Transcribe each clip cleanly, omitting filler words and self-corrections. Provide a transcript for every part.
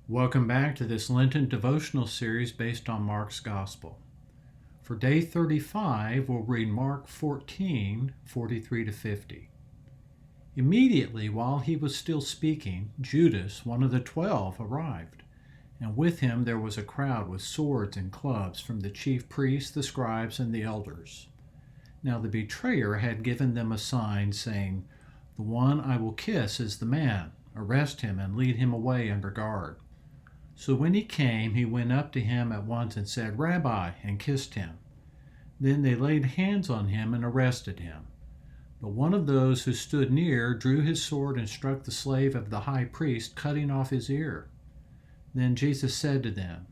Welcome back to this Lenten devotional series based on Mark's Gospel. For day 35, we'll read Mark 14:43 to 50. Immediately while he was still speaking, Judas, one of the 12, arrived, and with him there was a crowd with swords and clubs from the chief priests, the scribes, and the elders. Now the betrayer had given them a sign, saying, "The one I will kiss is the man. Arrest him and lead him away under guard." So when he came, he went up to him at once and said, "Rabbi," and kissed him. Then they laid hands on him and arrested him. But one of those who stood near drew his sword and struck the slave of the high priest, cutting off his ear. Then Jesus said to them,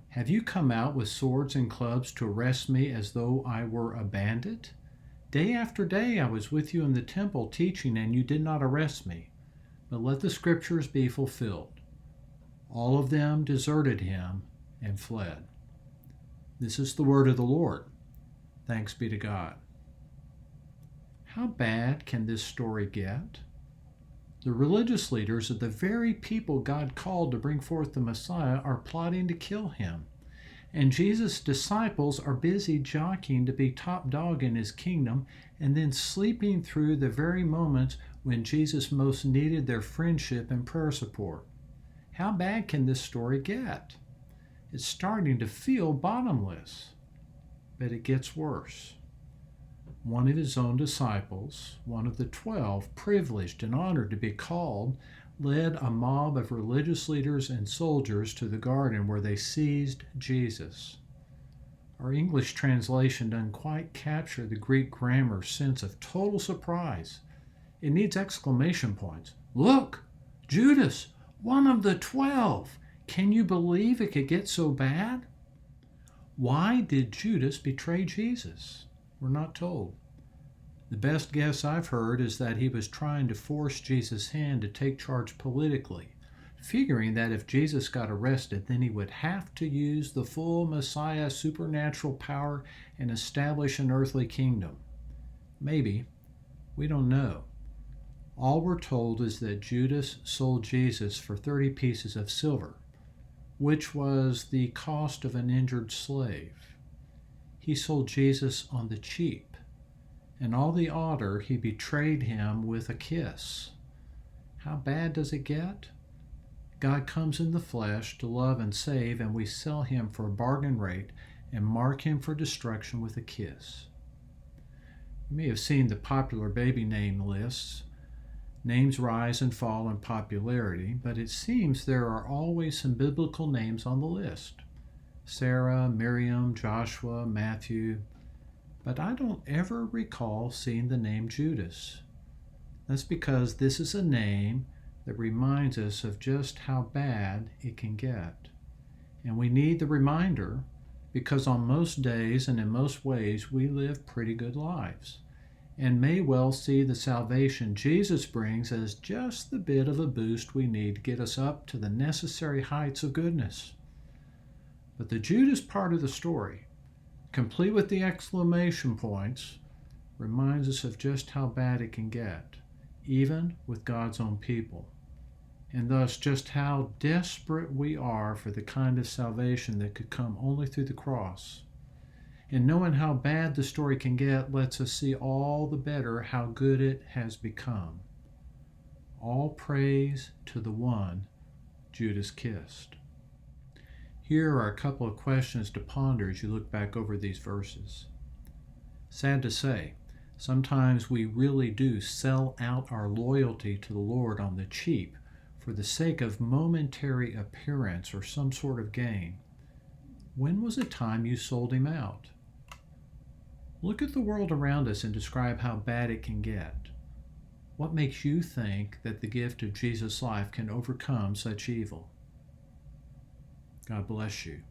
"Have you come out with swords and clubs to arrest me as though I were a bandit? Day after day I was with you in the temple teaching, and you did not arrest me. But let the scriptures be fulfilled." All of them deserted him and fled. This is the word of the Lord. Thanks be to God. How bad can this story get? The religious leaders of the very people God called to bring forth the Messiah are plotting to kill him. And Jesus' disciples are busy jockeying to be top dog in his kingdom and then sleeping through the very moments when Jesus most needed their friendship and prayer support. How bad can this story get? It's starting to feel bottomless, but it gets worse. One of his own disciples, one of the 12, privileged and honored to be called, led a mob of religious leaders and soldiers to the garden where they seized Jesus. Our English translation doesn't quite capture the Greek grammar's sense of total surprise. It needs exclamation points. Look, Judas, one of the 12. Can you believe it could get so bad? Why did Judas betray Jesus? We're not told. The best guess I've heard is that he was trying to force Jesus' hand to take charge politically, figuring that if Jesus got arrested, then he would have to use the full Messiah supernatural power and establish an earthly kingdom. Maybe. We don't know. All we're told is that Judas sold Jesus for 30 pieces of silver, which was the cost of an injured slave. He sold Jesus on the cheap, and all the odder he betrayed him with a kiss. How bad does it get? God comes in the flesh to love and save, and we sell him for a bargain rate and mark him for destruction with a kiss. You may have seen the popular baby name lists. Names rise and fall in popularity, but it seems there are always some biblical names on the list. Sarah, Miriam, Joshua, Matthew. But I don't ever recall seeing the name Judas. That's because this is a name that reminds us of just how bad it can get. And we need the reminder because on most days and in most ways we live pretty good lives, and may well see the salvation Jesus brings as just the bit of a boost we need to get us up to the necessary heights of goodness. But the Judas part of the story, complete with the exclamation points, reminds us of just how bad it can get, even with God's own people, and thus just how desperate we are for the kind of salvation that could come only through the cross. And knowing how bad the story can get lets us see all the better how good it has become. All praise to the one Judas kissed. Here are a couple of questions to ponder as you look back over these verses. Sad to say, sometimes we really do sell out our loyalty to the Lord on the cheap for the sake of momentary appearance or some sort of gain. When was the time you sold him out? Look at the world around us and describe how bad it can get. What makes you think that the gift of Jesus' life can overcome such evil? God bless you.